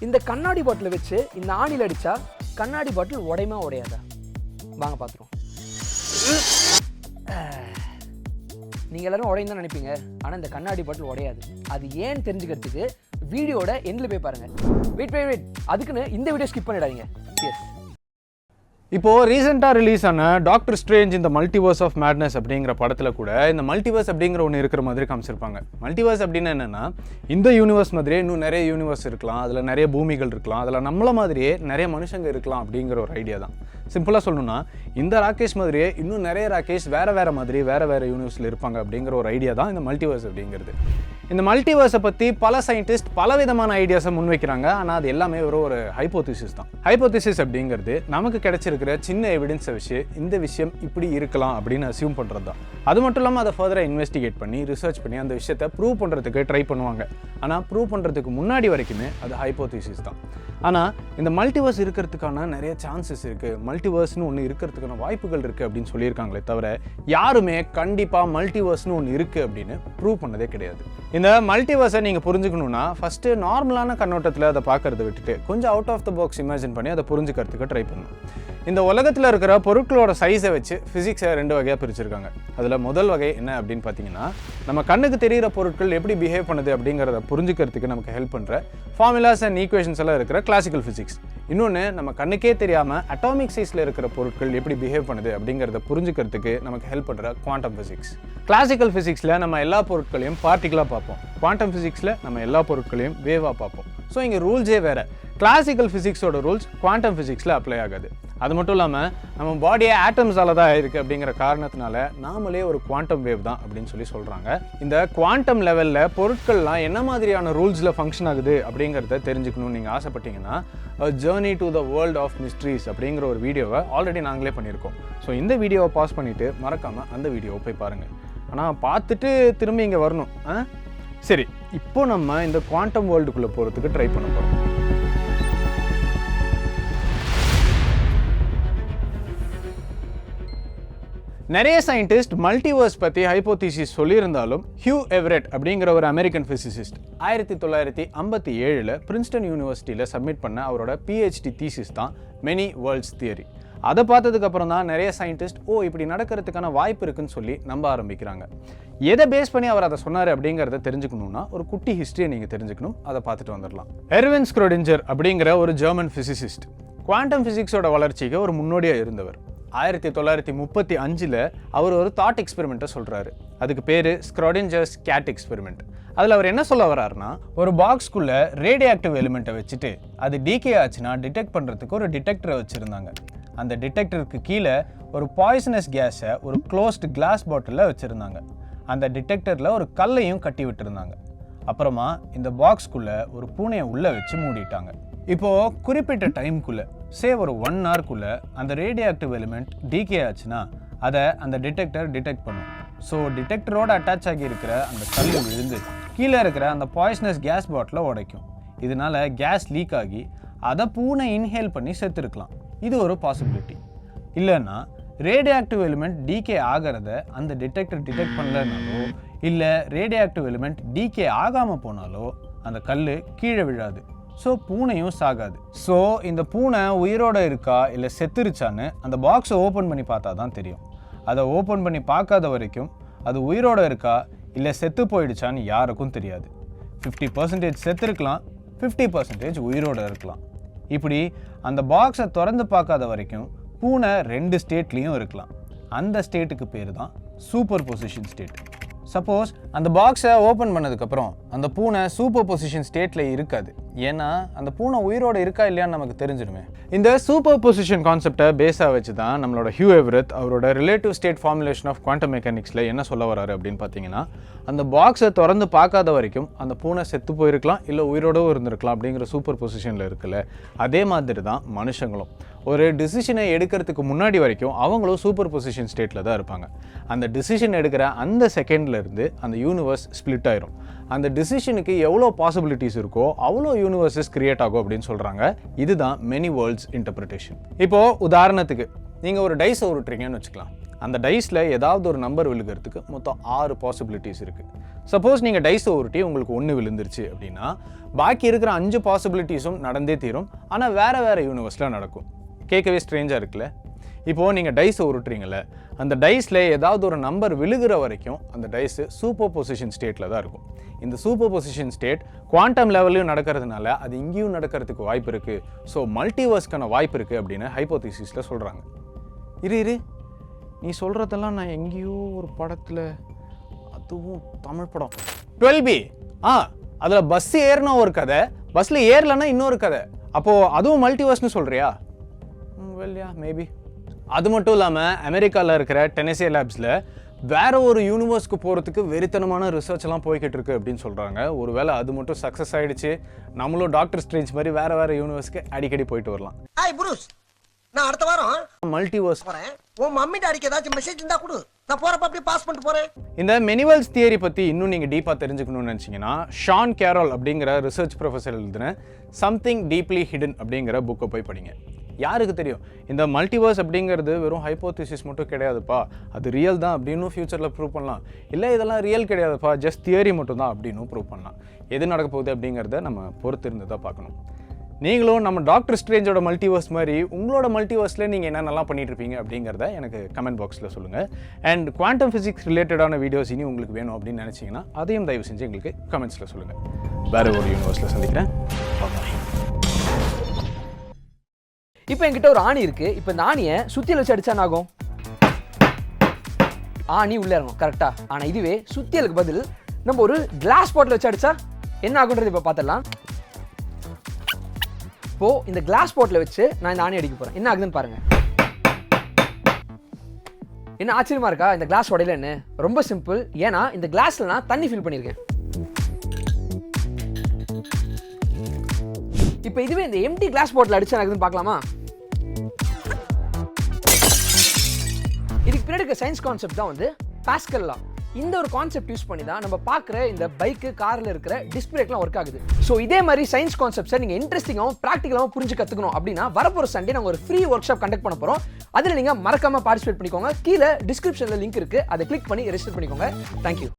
இந்த கண்ணாடி பாட்டில் வச்சு இந்த ஆணியில் அடித்தா கண்ணாடி பாட்டில் உடையுமா உடையாதா? வாங்க பார்த்துருவோம். நீங்கள் எல்லோரும் உடையும் தான் நினைப்பீங்க, ஆனால் இந்த கண்ணாடி பாட்டில் உடையாது. அது ஏன்னு தெரிஞ்சுக்கிறதுக்கு வீடியோட எண்டில் போய் பாருங்கள். வெயிட் அதுக்குன்னு இந்த வீடியோ ஸ்கிப் பண்ணிடாதீங்க. எஸ், இப்போது ரீசெண்டாக ரிலீஸ் ஆன டாக்டர் ஸ்ட்ரேஞ்ச் இந்த மல்டிவர்ஸ் ஆஃப் மேட்னஸ் அப்படிங்கிற படத்தில் கூட இந்த மல்டிவர்ஸ் அப்படிங்கிற ஒன்று இருக்கிற மாதிரி காமிச்சிருப்பாங்க. மல்டிவர்ஸ் அப்படின்னா என்னென்னா, இந்த யூனிவர்ஸ் மாதிரியே இன்னும் நிறைய யூனிவர்ஸ் இருக்கலாம், அதில் நிறைய பூமிகள் இருக்கலாம், அதில் நம்மள மாதிரியே நிறைய மனுஷங்க இருக்கலாம் அப்படிங்கிற ஒரு ஐடியா தான். சிம்பிளாக சொல்லணும்னா, இந்த ராகேஷ் மாதிரியே இன்னும் நிறைய ராகேஷ் வேறு மாதிரி வேறு யூனிவர்ஸில் இருப்பாங்க அப்படிங்கிற ஒரு ஐடியா தான் இந்த மல்டிவர்ஸ் அப்படிங்கிறது. இந்த மல்டிவர்ஸை பற்றி பல சயின்டிஸ்ட் பல விதமான ஐடியாஸை முன்வைக்கிறாங்க. ஆனால் அது எல்லாமே ஒரு ஹைப்போதிசிஸ் தான். ஹைப்போதிசிஸ் அப்படிங்கிறது நமக்கு கிடைச்சிருக்கிற சின்ன எவிடன்ஸை வச்சு இந்த விஷயம் இப்படி இருக்கலாம் அப்படின்னு அசியூம் பண்ணுறது தான். அது மட்டும் இல்லாமல் அதை ஃபர்தராக இன்வெஸ்டிகேட் பண்ணி ரிசர்ச் பண்ணி அந்த விஷயத்தை ப்ரூவ் பண்ணுறதுக்கு ட்ரை பண்ணுவாங்க. ஆனால் ப்ரூவ் பண்ணுறதுக்கு முன்னாடி வரைக்குமே அது ஹைப்போதிசிஸ் தான். ஆனால் இந்த மல்டிவர்ஸ் இருக்கிறதுக்கான நிறைய சான்சஸ் இருக்குது, மல்டிவர்ஸ்னு ஒன்று இருக்கிறதுக்கான வாய்ப்புகள் இருக்குது அப்படின்னு சொல்லியிருக்காங்களே தவிர யாருமே கண்டிப்பாக மல்டிவர்ஸ்னு ஒன்று இருக்குது அப்படின்னு ப்ரூவ் பண்ணதே கிடையாது. இந்த மல்டிவர்ஸை நீங்கள் புரிஞ்சுக்கணுன்னா ஃபஸ்ட்டு நார்மலான கண்ணோட்டத்தில் அதை பார்க்கறத விட்டுட்டு கொஞ்சம் out of the box imagine பண்ணி அதை புரிஞ்சுக்கிறதுக்கு ட்ரை பண்ணணும். இந்த உலகத்தில் இருக்கிற பொருட்களோட சைஸை வச்சு ஃபிசிக்ஸை 2 வகையாக பிரிச்சிருக்காங்க. அதில் முதல் வகை என்ன அப்படின்னு பார்த்தீங்கன்னா, நம்ம கண்ணுக்கு தெரிகிற பொருட்கள் எப்படி பிஹேவ் பண்ணுது அப்படிங்கிறத புரிஞ்சுக்கிறதுக்கு நமக்கு ஹெல்ப் பண்ணுற ஃபார்முலாஸ் அண்ட் ஈக்குவேஷன்ஸ் எல்லாம் இருக்கிற கிளாசிக்கல் ஃபிசிக்ஸ். இன்னொன்று, நம்ம கண்ணுக்கே தெரியாமல் அட்டாமிக் சைஸில் இருக்கிற பொருட்கள் எப்படி பிஹேவ் பண்ணுது அப்படிங்கிறத புரிஞ்சுக்கிறதுக்கு நமக்கு ஹெல்ப் பண்ணுற குவாண்டம் ஃபிசிக்ஸ். கிளாசிக்கல் ஃபிசிக்ஸில் நம்ம எல்லா பொருட்களையும் பார்ட்டிகலாக பார்ப்போம், குவாண்டம் ஃபிசிக்ஸில் நம்ம எல்லா பொருட்களையும் வேவாக பார்ப்போம். ஸோ இங்கே ரூல்ஸே வேறு. கிளாசிக்கல் ஃபிசிக்ஸோட ரூல்ஸ் குவாண்டம் ஃபிசிக்ஸில் அப்ளை ஆகாது. அது மட்டும் இல்லாமல் நம்ம பாடியே ஆட்டம்ஸால தான் இருக்குது அப்படிங்கிற காரணத்தினால நாமளே ஒரு குவாண்டம் வேவ் தான் அப்படின்னு சொல்கிறாங்க. இந்த குவாண்டம் லெவலில் பொருட்கள்லாம் என்ன மாதிரியான ரூல்ஸில் ஃபங்க்ஷன் ஆகுது அப்படிங்கிறத தெரிஞ்சுக்கணும்னு நீங்கள் ஆசைப்பட்டீங்கன்னா, journey to the world of mysteries அப்படிங்கிற ஒரு வீடியோவை ஆல்ரெடி நாங்களே பண்ணியிருக்கோம். ஸோ இந்த வீடியோவை பாஸ் பண்ணிவிட்டு மறக்காமல் அந்த வீடியோவை போய் பாருங்கள். ஆனால் பார்த்துட்டு திரும்பி இங்கே வரணும். சரி, இப்போ நம்ம இந்த குவாண்டம் வேர்ல்டுக்குள்ளே போகிறதுக்கு ட்ரை பண்ண போகிறோம். நிறைய சயின்டிஸ்ட் மல்டிவர்ஸ் பற்றி ஹைப்போதிசிஸ் சொல்லியிருந்தாலும் ஹியூ எவரெட் அப்படிங்கிற ஒரு அமெரிக்கன் ஃபிசிசிஸ்ட் 1957 பிரின்ஸ்டன் யூனிவர்சிட்டியில் சப்மிட் பண்ண அவரோட PhD தீசிஸ் தான் மெனி வேர்ல்ட்ஸ் தியரி. அதை பார்த்ததுக்கப்புறம் தான் நிறைய சயின்டிஸ்ட் இப்படி நடக்கிறதுக்கான வாய்ப்பு இருக்குன்னு சொல்லி நம்ப ஆரம்பிக்கிறாங்க. எதை பேஸ் பண்ணி அவர் அதை சொன்னார் அப்படிங்கிறத தெரிஞ்சுக்கணுன்னா ஒரு குட்டி ஹிஸ்ட்ரியை நீங்கள் தெரிஞ்சுக்கணும். அதை பார்த்துட்டு வந்துடலாம். எர்வின் ஸ்க்ரோடிஞ்சர் அப்படிங்கிற ஒரு ஜெர்மன் ஃபிசிசிஸ்ட் குவாண்டம் ஃபிசிக்ஸோட வளர்ச்சிக்கு ஒரு முன்னோடியாக இருந்தவர். 1935 அவர் ஒரு தாட் எக்ஸ்பெரிமெண்ட்டை சொல்கிறாரு. அதுக்கு பேர் ஸ்க்ரோடிஞ்சர்ஸ் கேட் எக்ஸ்பெரிமெண்ட். அதில் அவர் என்ன சொல்ல வர்றாருன்னா, ஒரு பாக்ஸ்குள்ளே ரேடியோ ஆக்டிவ் எலிமெண்ட்டை வச்சுட்டு அது டீகே ஆச்சுன்னா டிடெக்ட் பண்ணுறதுக்கு ஒரு டிடெக்டரை வச்சுருந்தாங்க. அந்த டிடெக்டருக்கு கீழே ஒரு பாய்சனஸ் கேஸை ஒரு க்ளோஸ்டு கிளாஸ் பாட்டிலில் வச்சுருந்தாங்க. அந்த டிடெக்டரில் ஒரு கல்லையும் கட்டி விட்டுருந்தாங்க. அப்புறமா இந்த பாக்ஸ்குள்ளே ஒரு பூனையை உள்ளே வச்சு மூடிட்டாங்க. இப்போது குறிப்பிட்ட டைமுக்குள்ளே ஒரு 1 ஹவர்க்குள்ளே அந்த ரேடியோ ஆக்டிவ் எலிமெண்ட் டீகே ஆச்சுன்னா அதை அந்த டிடெக்டர் டிடெக்ட் பண்ணும். ஸோ டிடெக்டரோடு அட்டாச் ஆகி இருக்கிற அந்த கல் விழுந்து கீழே இருக்கிற அந்த பாய்சனஸ் கேஸ் பாட்டிலை உடைக்கும். இதனால் கேஸ் லீக் ஆகி அதை பூனை இன்ஹேல் பண்ணி செத்துருக்கலாம். இது ஒரு பாசிபிலிட்டி. இல்லைன்னா ரேடியோ ஆக்டிவ் எலிமெண்ட் டீகே ஆகிறத அந்த டிடெக்டர் டிடெக்ட் பண்ணலனாலோ, இல்லை ரேடியோ ஆக்டிவ் எலிமெண்ட் டீகே ஆகாமல் போனாலோ அந்த கல் கீழே விழாது. ஸோ பூனையும் சாகாது. ஸோ இந்த பூனை உயிரோடு இருக்கா இல்லை செத்துருச்சான்னு அந்த பாக்ஸை ஓப்பன் பண்ணி பார்த்தா தான் தெரியும். அதை ஓப்பன் பண்ணி பார்க்காத வரைக்கும் அது உயிரோடு இருக்கா இல்லை செத்து போயிடுச்சான்னு யாருக்கும் தெரியாது. 50% செத்துருக்கலாம், 50% உயிரோடு இருக்கலாம். இப்படி அந்த பாக்ஸை திறந்து பார்க்காத வரைக்கும் பூனை 2 ஸ்டேட்லேயும் இருக்கலாம். அந்த ஸ்டேட்டுக்கு பேர் தான் சூப்பர் பொசிஷன் ஸ்டேட். சப்போஸ் அந்த பாக்ஸை ஓப்பன் பண்ணதுக்கப்புறம் அந்த பூனை சூப்பர் பொசிஷன் ஸ்டேட்டில் இருக்காது. ஏன்னா அந்த பூனை உயிரோடு இருக்கா இல்லையான்னு நமக்கு தெரிஞ்சிடுமே. இந்த சூப்பர் பொசிஷன் கான்செப்டை பேஸாக வச்சு தான் நம்மளோட ஹியூ எவரெத் அவரோட relative state formulation of quantum மெக்கானிக்ஸில் என்ன சொல்ல வராரு அப்படின்னு பார்த்தீங்கன்னா, அந்த பாக்ஸை திறந்து பார்க்காத வரைக்கும் அந்த பூனை செத்து போயிருக்கலாம் இல்லை உயிரோடவும் இருந்திருக்கலாம் அப்படிங்கிற சூப்பர் பொசிஷனில் இருக்குல்ல, அதே மாதிரி தான் மனுஷங்களும் ஒரு டிசிஷனை எடுக்கிறதுக்கு முன்னாடி வரைக்கும் அவங்களும் சூப்பர் பொசிஷன் ஸ்டேட்டில் தான் இருப்பாங்க. அந்த டிசிஷன் எடுக்கிற அந்த செகண்ட்லேருந்து அந்த யூனிவர்ஸ் ஸ்ப்ளிட் ஆயிரும். அந்த டிசிஷனுக்கு எவ்வளோ பாசிபிலிட்டிஸ் இருக்கோ அவ்வளோ யூனிவர்சஸ் கிரியேட் ஆகும் அப்படின்னு சொல்கிறாங்க. இதுதான் மெனி வேர்ல்ட்ஸ் இன்டர்பிரிட்டேஷன். இப்போது உதாரணத்துக்கு நீங்கள் ஒரு டைஸை உருட்டுறீங்கன்னு வச்சுக்கலாம். அந்த டைஸில் ஏதாவது ஒரு நம்பர் விழுகிறதுக்கு மொத்தம் 6 பாசிபிலிட்டிஸ் இருக்குது. சப்போஸ் நீங்கள் டைஸை உருட்டி உங்களுக்கு 1 விழுந்துருச்சு அப்படின்னா பாக்கி இருக்கிற 5 பாசிபிலிட்டிஸும் நடந்தே தீரும். ஆனால் வேறு யூனிவர்ஸில் நடக்கும். கேட்கவே ஸ்ட்ரேஞ்சாக இருக்குல்ல? இப்போது நீங்கள் டைஸை உருட்டுறீங்களே, அந்த டைஸில் ஏதாவது ஒரு நம்பர் விழுகிற வரைக்கும் அந்த டைஸு சூப்பர் பொசிஷன் ஸ்டேட்டில் தான் இருக்கும். இந்த சூப்பர் பொசிஷன் ஸ்டேட் குவாண்டம் லெவல்லையும் நடக்கிறதுனால அது இங்கேயும் நடக்கிறதுக்கு வாய்ப்பு இருக்குது. ஸோ மல்டிவர்ஸ்க்கான வாய்ப்பு இருக்குது அப்படின்னு ஹைப்போதீசிஸில் சொல்கிறாங்க. இரு நீ சொல்கிறதெல்லாம் நான் எங்கேயோ ஒரு படத்தில், அதுவும் தமிழ் படம் 12B. அதில் பஸ் ஏறினா ஒரு கதை, பஸ்ஸில் ஏறலைன்னா இன்னொரு கதை. அப்போது அதுவும் மல்டிவர்ஸ்னு சொல்கிறியா? வெல்யா மேபி. அது மட்டும் இல்லாமல் அமெரிக்காவில் இருக்கிற டெனசி லேப்ஸில் வேற ஒரு யூனிவர்ஸ்க்கு போகிறதுக்கு வெறித்தனமான ரிசர்ச் எல்லாம் போய்கிட்டு இருக்கு அப்படின்னு சொல்கிறாங்க. ஒருவேளை அது மட்டும் சக்ஸஸ் ஆகிடுச்சு, நம்மளும் டாக்டர் ஸ்ட்ரேஞ்ச் மாதிரி வேறு யூனிவர்ஸ்க்கு அடிக்கடி போயிட்டு வரலாம். நான் அடுத்த வாரம் மல்டிவர்ஸ் போறேன். உன் மம்மி டாடிக்கு ஏதாச்சும் மெசேஜ் இருந்தா கொடு, நான் போறப்ப அப்படியே பாஸ் பண்ணிட்டு போறேன். இந்த மெனிவல்ஸ் தியரி பற்றி இன்னும் நீங்கள் டீப்பாக தெரிஞ்சுக்கணும்னு நினச்சிங்கன்னா ஷான் கேரோல் அப்படிங்கிற ரிசர்ச் ப்ரொஃபஸர் எழுதின சம்திங் டீப்லி ஹிடன் அப்படிங்கிற புக்கை போய் படிங்க. யாருக்கு தெரியும், இந்த மல்டிவர்ஸ் அப்படிங்கிறது வெறும் ஹைப்போதிசிஸ் மட்டும் கிடையாதுப்பா, அது ரியல் தான் அப்படின்னு ஃபியூச்சரில் ப்ரூவ் பண்ணலாம். இல்லை இதெல்லாம் ரியல் கிடையாதுப்பா, ஜஸ்ட் தியரி மட்டும் தான் அப்படின்னு ப்ரூவ் பண்ணலாம். எது நடக்க போகுது அப்படிங்கிறத நம்ம பொறுத்து இருந்து தான் பார்க்கணும். நீங்களும் நம்ம டாக்டர் ஸ்ட்ரேஞ்சோட மல்டிவர்ஸ் மாதிரி உங்களோட மல்டிவர்ஸில் நீங்கள் என்னென்னலாம் பண்ணிட்டு இருப்பீங்க அப்படிங்கிறத எனக்கு கமெண்ட் பாக்ஸில் சொல்லுங்கள். அண்ட் குவாண்டம் ஃபிசிக்ஸ் ரிலேட்டடான வீடியோஸ் இனி உங்களுக்கு வேணும் அப்படின்னு நினச்சிங்கன்னா அதையும் தயவு செஞ்சு எங்களுக்கு கமெண்ட்ஸில் சொல்லுங்கள். வேறு ஒரு யூனிவர்ஸில் சந்திக்கிறேன். இப்போ என்கிட்ட ஒரு ஆணி இருக்கு. இப்போ இந்த ஆணியை சுத்தியல் வச்சு அடிச்சா ஆகும், ஆணி உள்ள இறங்கும் கரெக்டா. ஆனா இதுவே சுத்தியலுக்கு பதில் நம்ம ஒரு கிளாஸ் பாட்டில் வச்சு அடிச்சா என்ன ஆகுன்றது இப்போ பார்த்துடலாம். இப்போ இந்த கிளாஸ் பாட்டில் வச்சு நான் இந்த ஆணி அடிக்க போறேன். என்ன ஆகுதுன்னு பாருங்க. என்ன ஆச்சரியமா இருக்கா? இந்த கிளாஸ் உடையலன்னு. ரொம்ப சிம்பிள். ஏன்னா இந்த கிளாஸ்ல நான் தண்ணி ஃபில் பண்ணியிருக்கேன். இப்போ இதுவே இந்த எம்டி கிளாஸ் பாட்டில் அடிச்சா ஆகுதுன்னு பார்க்கலாமா? இதுக்கு பின்னாடி இருக்க சயின்ஸ் கான்செப்ட் தான் வந்து பாஸ்கல் லா. இந்த ஒரு கான்செப்ட் யூஸ் பண்ணி தான் நம்ம பார்க்குற இந்த பைக்கு காரில் இருக்கிற டிஸ்பிளேக்கெலாம் ஒர்க் ஆகுது. ஸோ இதே மாதிரி சயின்ஸ் கான்செப்ட்ஸை நீங்கள் இன்ட்ரெஸ்டிங்காகவும் ப்ராக்டிகலாகவும் புரிஞ்சு கற்றுக்கணும் அப்படின்னா வரப்போகிற சண்டே நாங்கள் ஒரு ஃப்ரீ ஒர்க் ஷாப் கண்டக்ட் பண்ண போகிறோம். அதில் நீங்கள் மறக்காமல் பார்ட்டிசிபேட் பண்ணிக்கோங்க. கீழே டிஸ்கிரிப்ஷனில் லிங்க் இருக்குது, அதை கிளிக் பண்ணி ரெஜிஸ்டர் பண்ணிக்கோங்க. தேங்க்யூ.